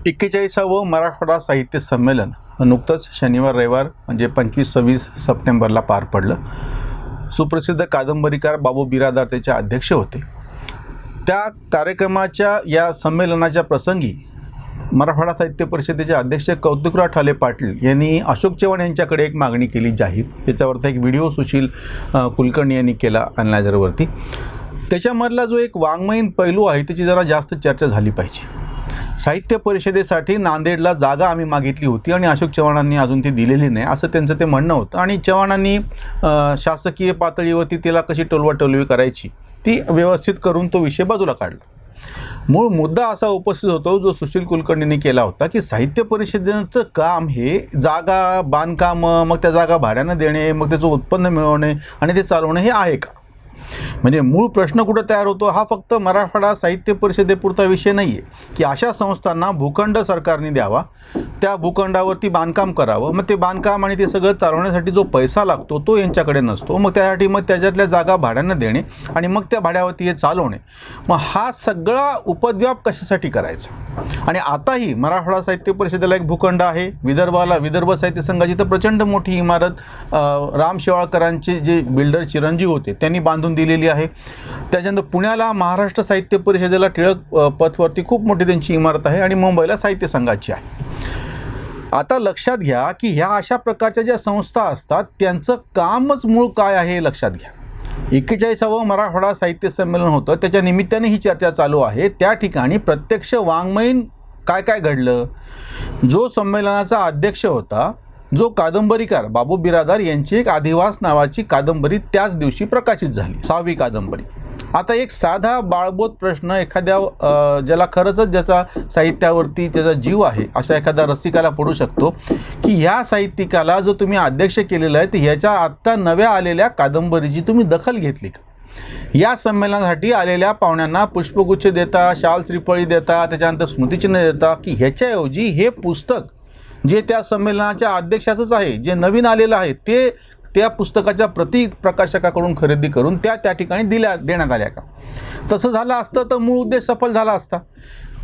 41वे मराठवाडा साहित्य संमेलन नुकतंच शनिवार रविवार म्हणजे 25-26 सप्टेंबरला पार पडलं. सुप्रसिद्ध कादंबरीकार बाबू बिरादार त्याचे अध्यक्ष होते. त्या कार्यक्रमाच्या या संमेलनाच्या प्रसंगी मराठवाडा साहित्य परिषदेचे अध्यक्ष कौतिकराव ठाले पाटील यांनी अशोक चव्हाण यांच्याकडे एक मागणी केली जाहीर. त्याच्यावरचा एक व्हिडिओ सुशील कुलकर्णी यांनी केला अनलायझरवरती. त्याच्यामधला जो एक वाङ्मयीन पैलू आहे त्याची जरा जास्त चर्चा झाली पाहिजे. साहित्य परिषदेसाठी नांदेडला जागा आम्ही मागितली होती आणि अशोक चव्हाणांनी अजून ती दिलेली नाही असं त्यांचं ते म्हणणं होतं आणि चव्हाणांनी शासकीय पातळीवरती तिला कशी टोलवाटोलवी करायची ती व्यवस्थित करून तो विषय बाजूला काढला. मूळ मुद्दा असा उपस्थित होतो जो सुशील कुलकर्णींनी केला होता की साहित्य परिषदेचं काम हे जागा बांधकामं मग त्या जागा भाड्यानं देणे मग त्याचं उत्पन्न मिळवणे आणि ते चालवणे हे आहे का. म्हणजे मूळ प्रश्न कुठं तयार होतो हा फक्त मराठवाडा साहित्य परिषदेपुरता विषय नाही आहे की अशा संस्थांना भूखंड सरकारने द्यावा, त्या भूखंडावरती बांधकाम करावं, मग ते बांधकाम आणि ते सगळं चालवण्यासाठी जो पैसा लागतो तो यांच्याकडे नसतो, मग त्यासाठी मग त्याच्यातल्या जागा भाड्यानं देणे आणि मग त्या भाड्यावरती हे चालवणे. मग हा सगळा उपद्व्याप कशासाठी करायचा. आणि आताही मराठवाडा साहित्य परिषदेला एक भूखंड आहे. विदर्भ साहित्य संघाची तर प्रचंड मोठी इमारत राम शेवाळकरांचे जे बिल्डर चिरंजीव होते त्यांनी बांधून दिलेली आहे. त्याच्यानंतर पुण्याला महाराष्ट्र साहित्य परिषदेला टिळक पथवरती खूप मोठी त्यांची इमारत आहे आणि मुंबईला साहित्य संघाची आहे. आता लक्षात घ्या की ह्या अशा प्रकारच्या ज्या संस्था असतात त्यांचं कामच मूळ काय आहे हे लक्षात घ्या. 41वे मराठवाडा साहित्य संमेलन होतं त्याच्या निमित्ताने ही चर्चा चालू आहे. त्या ठिकाणी प्रत्यक्ष वाङ्मयीन काय काय घडलं. जो संमेलनाचा अध्यक्ष होता जो कादंबरीकार बाबू बिरादार यांची एक आदिवास नावाची कादंबरी त्याच दिवशी प्रकाशित झाली, 6वी कादंबरी. आता एक साधा बाळबोध प्रश्न एखाद्या ज्याला खरंच ज्याचा साहित्यावरती त्याचा जीव आहे अशा एखाद्या रसिकाला पडू शकतो की ह्या साहित्यिकाला जो तुम्ही अध्यक्ष केलेला आहे तर ह्याच्या आत्ता नव्या आलेल्या कादंबरीची तुम्ही दखल घेतली का. या संमेलनासाठी आलेल्या पाहुण्यांना पुष्पगुच्छ देता, शाल श्रीफळी देता, त्याच्यानंतर स्मृतिचिन्ह देता की ह्याच्याऐवजी हे पुस्तक जे त्या संमेलनाच्या अध्यक्षाचंच आहे जे नवीन आलेलं आहे ते त्या पुस्तकाच्या प्रति प्रकाशकाकडून खरेदी करून त्या ठिकाणी देण्यात आल्या का. तसं झालं असतं तर मूळ उद्देश सफल झाला असता.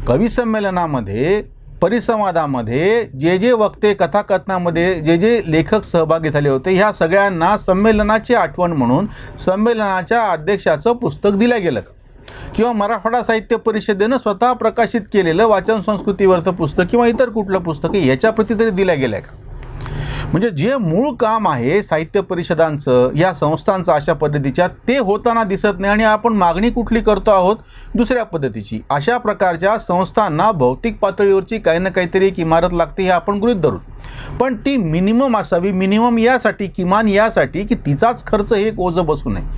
कवी संमेलनामध्ये परिसंवादामध्ये जे वक्ते कथाकथनामध्ये जे लेखक सहभागी झाले होते ह्या सगळ्यांना संमेलनाची आठवण म्हणून संमेलनाच्या अध्यक्षाचं पुस्तक दिलं गेलं का. किंवा मराठवाडा साहित्य परिषदेनं स्वतः प्रकाशित केलेलं वाचन संस्कृतीवरचं पुस्तक किंवा इतर कुठलं पुस्तक याच्या प्रति तरी दिल्या गेल्या का. म्हणजे जे मूळ काम आहे साहित्य परिषदांचं या संस्थांचं अशा पद्धतीच्या ते होताना दिसत नाही आणि आपण मागणी कुठली करतो आहोत दुसऱ्या पद्धतीची. अशा प्रकारच्या संस्थांना भौतिक पातळीवरची काही ना काहीतरी एक इमारत लागते हे आपण गृहीत धरू, पण ती मिनिमम असावी. मिनिमम यासाठी किमान यासाठी की तिचाच खर्च हे एक ओझं बसू नये.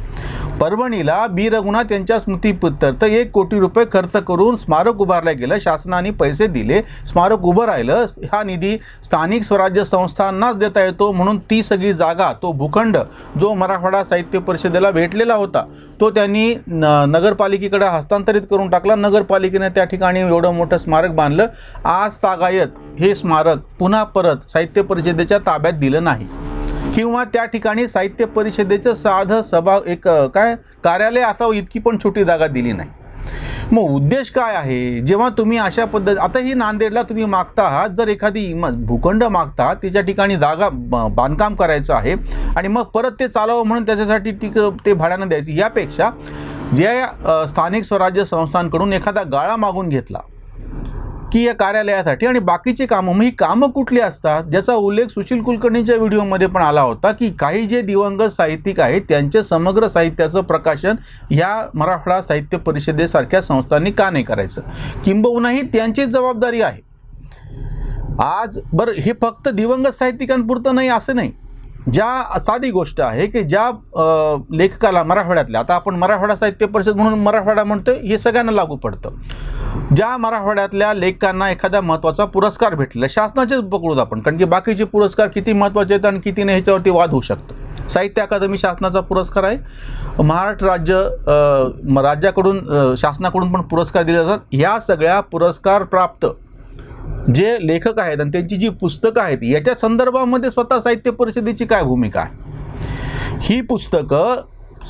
परभणीला बी रघुनाथ यांच्या स्मृतीप्रित्यर्थ 1 कोटी रुपये खर्च करून स्मारक उभारलं गेलं. शासनाने पैसे दिले, स्मारक उभं राहिलं. हा निधी स्थानिक स्वराज्य संस्थांनाच देता येतो म्हणून ती सगळी जागा तो भूखंड जो मराठवाडा साहित्य परिषदेला भेटलेला होता तो त्यांनी नगरपालिकेकडे हस्तांतरित करून टाकला. नगरपालिकेने त्या ठिकाणी एवढं मोठं स्मारक बांधलं. आज तागायत हे स्मारक पुन्हा परत साहित्य परिषदेच्या ताब्यात दिलं नाही किंवा त्या ठिकाणी साहित्य परिषदेचं साधं सभा एक कार्यालय असावं इतकी पण छोटी जागा दिली नाही. मग उद्देश काय आहे. जेव्हा तुम्ही अशा आता ही नांदेडला तुम्ही मागता आहात जर एखादी भूखंड मागता तिच्या ठिकाणी जागा बांधकाम करायचं आहे आणि मग परत ते चालवं म्हणून त्याच्यासाठी ते भाड्यानं द्यायचं यापेक्षा ज्या स्थानिक स्वराज्य संस्थांकडून एखादा गाळा मागून घेतला की या कार्यालयासाठी आणि बाकीची कामं मग ही कामं कुठली असतात ज्याचा उल्लेख सुशील कुलकर्णींच्या व्हिडिओमध्ये पण आला होता की काही जे दिवंगत साहित्यिक आहेत त्यांचे समग्र साहित्याचं प्रकाशन ह्या मराठवाडा साहित्य परिषदेसारख्या संस्थांनी का नाही करायचं. किंबहुनाही त्यांचीच जबाबदारी आहे. आज बरं हे फक्त दिवंगत साहित्यिकांपुरतं नाही असं नाही. ज्या साधी गोष्ट आहे की ज्या लेखकाला मराठवाड्यातल्या आता आपण मराठवाडा साहित्य परिषद म्हणून मराठवाडा म्हणतोय हे सगळ्यांना लागू पडतं. ज्या मराठवाड्यातल्या लेखकांना एखादा महत्त्वाचा पुरस्कार भेटला शासनाचेच पकडूत आपण कारण की बाकीचे पुरस्कार किती महत्त्वाचे आहेत आणि किती नाही ह्याच्यावरती वाद होऊ शकतो. साहित्य अकादमी शासनाचा पुरस्कार आहे. महाराष्ट्र राज्याकडून शासनाकडून पण पुरस्कार दिले जातात. ह्या सगळ्या पुरस्कार प्राप्त जे लेखक आहेत आणि त्यांची जी पुस्तकं आहेत याच्या संदर्भामध्ये स्वतः साहित्य परिषदेची काय भूमिका आहे. ही पुस्तकं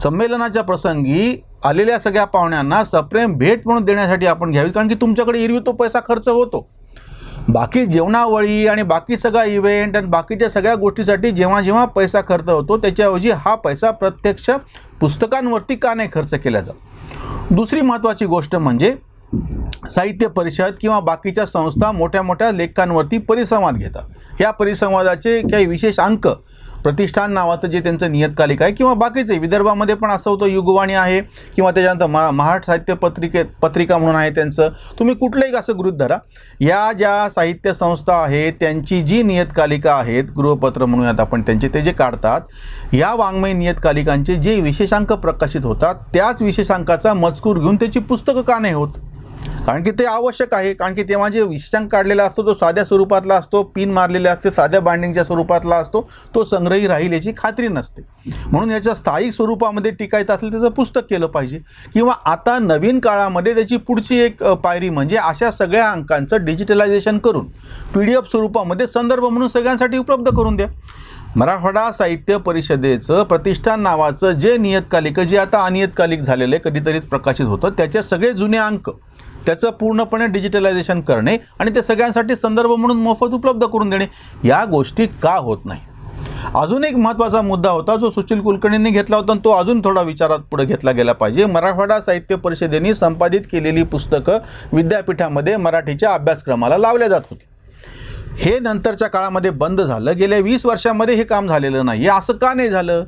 संमेलनाच्या प्रसंगी आलेल्या सगळ्या पाहुण्यांना सप्रेम भेट म्हणून देण्यासाठी आपण घ्यावी कारण की तुमच्याकडे एरवी तो पैसा खर्च होतो. बाकी जेवणावळी आणि बाकी सगळा इव्हेंट आणि बाकीच्या सगळ्या गोष्टीसाठी जेव्हा जेव्हा पैसा खर्च होतो त्याच्याऐवजी हा पैसा प्रत्यक्ष पुस्तकांवरती का नाही खर्च केला जातो. दुसरी महत्त्वाची गोष्ट म्हणजे साहित्य परिषद किंवा बाकीच्या संस्था मोठ्या मोठ्या लेखकांवरती परिसंवाद घेतात. ह्या परिसंवादाचे काही विशेष अंक, प्रतिष्ठान नावाचं जे त्यांचं नियतकालिक आहे किंवा बाकीचे विदर्भामध्ये पण असं होतं युगवाणी आहे किंवा त्याच्यानंतर महाराष्ट्र साहित्य पत्रिका म्हणून आहे त्यांचं, तुम्ही कुठलंही असं गृहीत धरा. या ज्या साहित्य संस्था आहेत त्यांची जी नियतकालिका आहेत, गृहपत्र म्हणूयात आपण त्यांचे, ते जे काढतात, या वाङ्मय नियतकालिकांचे जे विशेषांक प्रकाशित होतात त्याच विशेषांकाचा मजकूर घेऊन त्याची पुस्तकं का नाही होत? कारण की ते आवश्यक आहे. कारण की तेव्हा जे विशेषांक काढलेला असतो तो साध्या स्वरूपातला असतो, पिन मारलेले असते, साध्या बाइंडिंगच्या स्वरूपातला असतो, तो संग्रही राहील याची खात्री नसते. म्हणून याच्या स्थायिक स्वरूपामध्ये टिकायचं असेल त्याचं पुस्तक केलं पाहिजे. किंवा आता नवीन काळामध्ये त्याची पुढची एक पायरी म्हणजे अशा सगळ्या अंकांचं डिजिटलायझेशन करून PDF स्वरूपामध्ये संदर्भ म्हणून सगळ्यांसाठी उपलब्ध करून द्या. मराठवाडा साहित्य परिषदेचं प्रतिष्ठान नावाचं जे नियतकालिक, जे आता अनियतकालिक झालेलं आहे, कधीतरीच प्रकाशित होतं, त्याचे सगळे जुने अंक त्याचं पूर्णपणे डिजिटलायझेशन करणे आणि ते सगळ्यांसाठी संदर्भ म्हणून मोफत उपलब्ध करून देणे, या गोष्टी का होत नाही? अजून एक महत्त्वाचा मुद्दा होता जो सुशील कुलकर्णींनी घेतला होता आणि तो अजून थोडा विचारात पुढे घेतला गेला पाहिजे. मराठवाडा साहित्य परिषदेने संपादित केलेली पुस्तकं विद्यापीठामध्ये मराठीच्या अभ्यासक्रमाला लावल्या जात होती. हे नंतरच्या काळामध्ये बंद झालं. गेल्या 20 वर्षांमध्ये हे काम झालेलं नाही. असं का नाही झालं?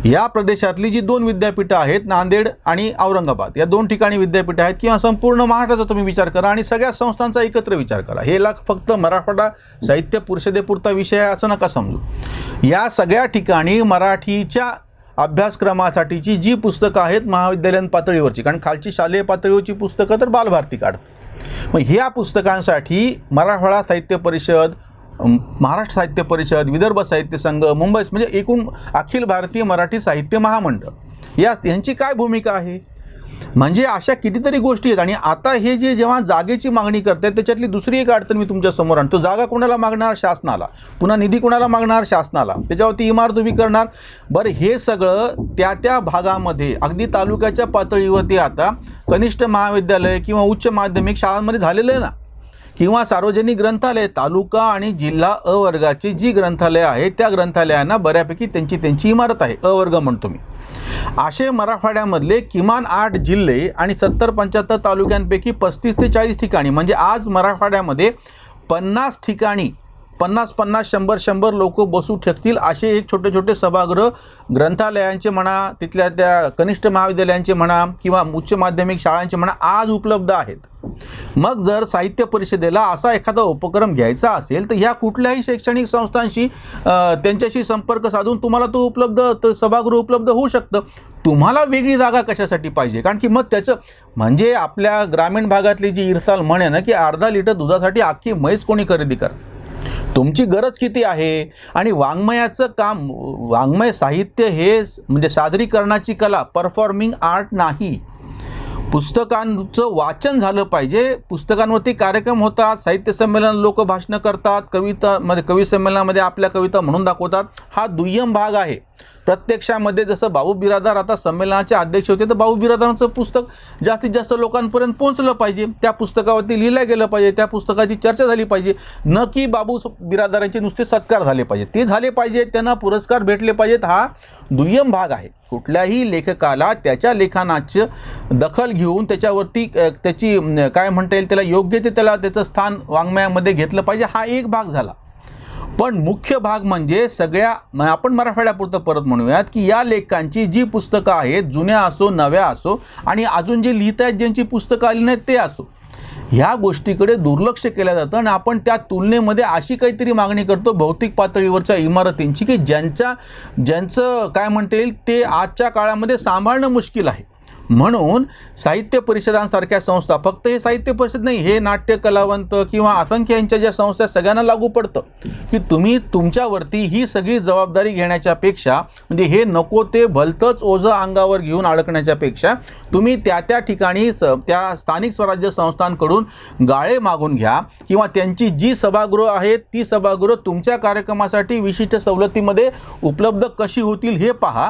या प्रदेशातली जी 2 विद्यापीठं आहेत, नांदेड आणि औरंगाबाद, या 2 ठिकाणी विद्यापीठं आहेत किंवा संपूर्ण महाराष्ट्राचा तुम्ही विचार करा आणि सगळ्या संस्थांचा एकत्र विचार करा. हे फक्त मराठवाडा साहित्य परिषदेपुरता विषय आहे असं नका समजू. या सगळ्या ठिकाणी मराठीच्या अभ्यासक्रमासाठीची जी पुस्तकं आहेत महाविद्यालयीन पातळीवरची, कारण खालची शालेय पातळीवरची पुस्तकं तर बालभारती काढतात, मग ह्या पुस्तकांसाठी मराठवाडा साहित्य परिषद, महाराष्ट्र साहित्य परिषद, विदर्भ साहित्य संघ, मुंबई म्हणजे एकूण अखिल भारतीय मराठी साहित्य महामंडळ यांची काय भूमिका आहे? म्हणजे अशा कितीतरी गोष्टी आहेत. आणि आता हे जे जेव्हा जागेची मागणी करतात त्याच्यातली दुसरी एक अडचण मी तुमच्या समोर आणतो. जागा कोणाला मागणार? शासनाला. पुन्हा निधी कोणाला मागणार? शासनाला. त्याच्यावरती इमारत उभी करणार. बरं, हे सगळं त्या भागामध्ये अगदी तालुक्याच्या पातळीवरती आता कनिष्ठ महाविद्यालय किंवा उच्च माध्यमिक शाळांमध्ये झालेलं आहे ना, किंवा सार्वजनिक ग्रंथालय, तालुका आणि जिल्हा अ वर्गाची जी ग्रंथालय आहेत त्या ग्रंथालयांना बऱ्यापैकी त्यांची इमारत आहे, अ वर्ग म्हणतो मी. असे मराठवाड्यामधले किमान 8 जिल्हे आणि 70-75 तालुक्यांपैकी 35 ते 40 ठिकाणी, म्हणजे आज मराठवाड्यामध्ये 50 ठिकाणी 50-50, 100-100 लोक बसू शकतील असे एक छोटे छोटे सभागृह ग्रंथालयांचे म्हणा, तिथल्या त्या कनिष्ठ महाविद्यालयांचे म्हणा किंवा उच्च माध्यमिक शाळांचे म्हणा आज उपलब्ध आहेत. मग जर साहित्य परिषदेला असा एखादा उपक्रम घ्यायचा असेल तर ह्या कुठल्याही शैक्षणिक संस्थांशी त्यांच्याशी संपर्क साधून तुम्हाला तो सभागृह उपलब्ध होऊ शकतं. तुम्हाला वेगळी जागा कशासाठी पाहिजे? कारण की मग त्याचं म्हणजे आपल्या ग्रामीण भागातली जी इरसाल म्हण आहे ना की अर्धा लिटर दुधासाठी अख्खी म्हैस कोणी खरेदी कर. तुमची गरज किती आहे? आणि वाङ्मयाचं काम, वाङ्मय साहित्य हे म्हणजे सादरीकरणाची कला, परफॉर्मिंग आर्ट नाही. पुस्तकांचं वाचन झालं पाहिजे. पुस्तकांवरती कार्यक्रम होतात, साहित्य संमेलन लोक भाषणं करतात, कवी संमेलनामध्ये आपल्या कविता म्हणून दाखवतात, हा दुय्यम भाग आहे. प्रत्यक्षामध्ये जसं बाबू बिरादार आता संमेलनाचे अध्यक्ष होते तर बाबू बिरादारांचं पुस्तक जास्तीत जास्त लोकांपर्यंत पोहोचलं पाहिजे, त्या पुस्तकावरती लिहिलं गेलं पाहिजे, त्या पुस्तकाची चर्चा झाली पाहिजे, न की बाबू बिरादारांचे नुसते सत्कार झाले पाहिजे. ते झाले पाहिजेत, त्यांना पुरस्कार भेटले पाहिजेत, हा दुय्यम भाग आहे. कुठल्याही लेखकाला त्याच्या लेखनाची दखल घेऊन त्याच्यावरती त्याची काय म्हणता येईल त्याला योग्य ते त्याचं स्थान वाङ्मयामध्ये घेतलं पाहिजे, हा एक भाग झाला. पण मुख्य भाग म्हणजे सगळ्या, आपण मराठवाड्यापुरतं परत म्हणूयात की या लेखकांची जी पुस्तकं आहेत, जुन्या असो नव्या असो आणि अजून जे लिहित आहेत ज्यांची पुस्तकं आली नाहीत ते असो, ह्या गोष्टीकडे दुर्लक्ष केलं जातं आणि आपण त्या तुलनेमध्ये अशी काहीतरी मागणी करतो भौतिक पातळीवरच्या इमारतींची की ज्यांचं काय म्हणता येईल ते आजच्या काळामध्ये सांभाळणं मुश्किल आहे. म्हणून साहित्य परिषदांसारख्या संस्था, फक्त हे साहित्य परिषद नाही, हे नाट्य कलावंत किंवा असंख्य यांच्या ज्या संस्था सगळ्यांना लागू पडतं की तुम्ही तुमच्यावरती ही सगळी जबाबदारी घेण्याच्या पेक्षा, म्हणजे हे नको ते भलतंच ओझं अंगावर घेऊन अडकण्याच्या पेक्षा तुम्ही त्या ठिकाणी त्या स्थानिक स्वराज्य संस्थांकडून गाळे मागून घ्या किंवा त्यांची जी सभागृह आहेत ती सभागृह तुमच्या कार्यक्रमासाठी विशिष्ट सवलतीमध्ये उपलब्ध कशी होतील हे पहा,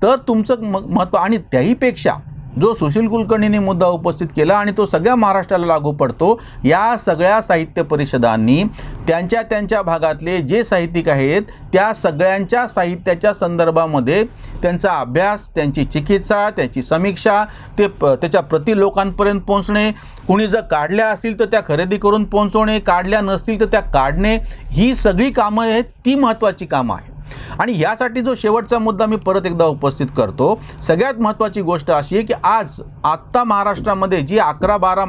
तर तुमचं महत्त्व. आणि त्याहीपेक्षा जो सुशील कुलकर्णींनी मुद्दा उपस्थित केला आणि तो सगळ्या महाराष्ट्राला लागू पडतो, या सगळ्या साहित्य परिषदांनी त्यांच्या भागातले जे साहित्यिक आहेत त्या सगळ्यांच्या साहित्याच्या संदर्भामध्ये त्यांचा अभ्यास, त्यांची चिकित्सा, त्यांची समीक्षा, त्याच्या प्रति लोकांपर्यंत पोहोचणे, कुणी जर काढल्या असतील तर त्या खरेदी करून पोहोचवणे, काढल्या नसतील तर त्या काढणे, ही सगळी कामं आहेत, ती महत्त्वाची कामं आहेत. आणि यासाठी जो शेवटचा मुद्दा मी परत एकदा उपस्थित करतो, सगळ्यात महत्त्वाची गोष्ट अशी आहे की आत्ता महाराष्ट्रामध्ये जी 11-12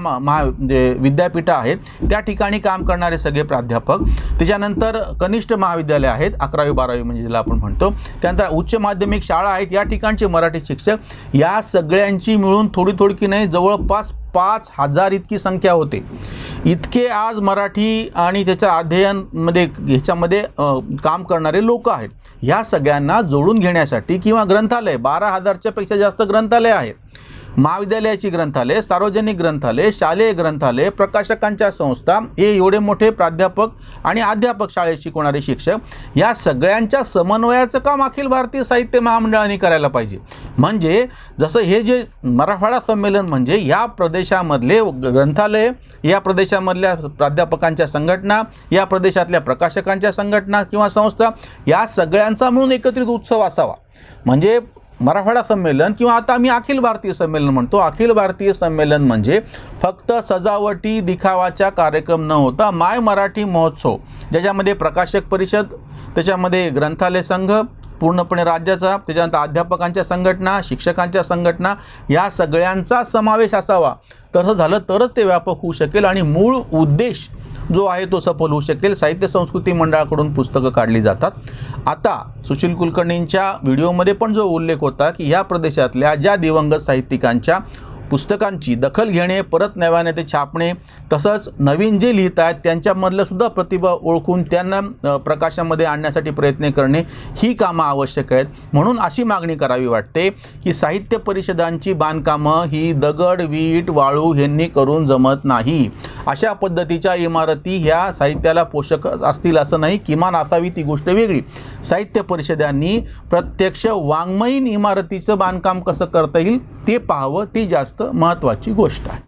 विद्यापीठं आहेत त्या ठिकाणी काम करणारे सगळे प्राध्यापक, त्याच्यानंतर कनिष्ठ महाविद्यालय आहेत 11वी-12वी म्हणजे ज्याला आपण म्हणतो, त्यानंतर उच्च माध्यमिक शाळा आहेत, या ठिकाणचे मराठी शिक्षक, या सगळ्यांची मिळून थोडी की नाही जवळपास 5,000 इतकी संख्या होते. इतके आज मराठी आणि त्याच्या अध्ययनमध्ये ह्याच्यामध्ये काम करणारे लोक आहेत. ह्या सगळ्यांना जोडून घेण्यासाठी किंवा ग्रंथालय 12,000च्या पेक्षा जास्त ग्रंथालय आहेत, महाविद्यालयाची ग्रंथालय, सार्वजनिक ग्रंथालय, शालेय ग्रंथालय, प्रकाशकांच्या संस्था, हे एवढे मोठे प्राध्यापक आणि अध्यापक शाळेत शिकवणारे शिक्षक, या सगळ्यांच्या समन्वयाचं काम अखिल भारतीय साहित्य महामंडळाने करायला पाहिजे. म्हणजे जसं हे जे मराठवाडा संमेलन म्हणजे या प्रदेशामधले ग्रंथालय, या प्रदेशामधल्या प्राध्यापकांच्या संघटना, या प्रदेशातल्या प्रकाशकांच्या संघटना किंवा संस्था, या सगळ्यांचा मिळून एकत्रित उत्सव असावा. म्हणजे मराठवाडा संमेलन किंवा आता आम्ही अखिल भारतीय संमेलन म्हणतो, अखिल भारतीय संमेलन म्हणजे फक्त सजावटी दिखावाचा कार्यक्रम न होता माय मराठी महोत्सव, ज्याच्यामध्ये प्रकाशक परिषद, त्याच्यामध्ये ग्रंथालय संघ पूर्णपणे राज्याचा, त्याच्यानंतर अध्यापकांच्या संघटना, शिक्षकांच्या संघटना, या सगळ्यांचा समावेश असावा. तसं झालं तरच ते व्यापक होऊ शकेल आणि मूळ उद्देश जो आहे तो सफल होऊ शकेल. साहित्य संस्कृती मंडळाकडून पुस्तकं काढली जातात. आता सुशील कुलकर्णींच्या व्हिडिओमध्ये पण जो उल्लेख होता की या प्रदेशातल्या ज्या दिवंगत साहित्यिकांच्या पुस्तकांची दखल घेणे, परत नव्याने ते छापणे, तसंच नवीन जे लिहित आहेत त्यांच्यामधलं सुद्धा प्रतिभा ओळखून त्यांना प्रकाशामध्ये आणण्यासाठी प्रयत्न करणे, ही कामं आवश्यक आहेत. म्हणून अशी मागणी करावी वाटते की साहित्य परिषदांची बांधकामं ही दगड, वीट, वाळू यांनी करून जमत नाही. अशा पद्धतीच्या इमारती ह्या साहित्याला पोषक असतील असं नाही, किमान असावी ती गोष्ट वेगळी. साहित्य परिषदांनी प्रत्यक्ष वाङ्मयीन इमारतीचं बांधकाम कसं करता येईल ते पाहावं, ती जास्त महत्त्वाची गोष्ट आहे.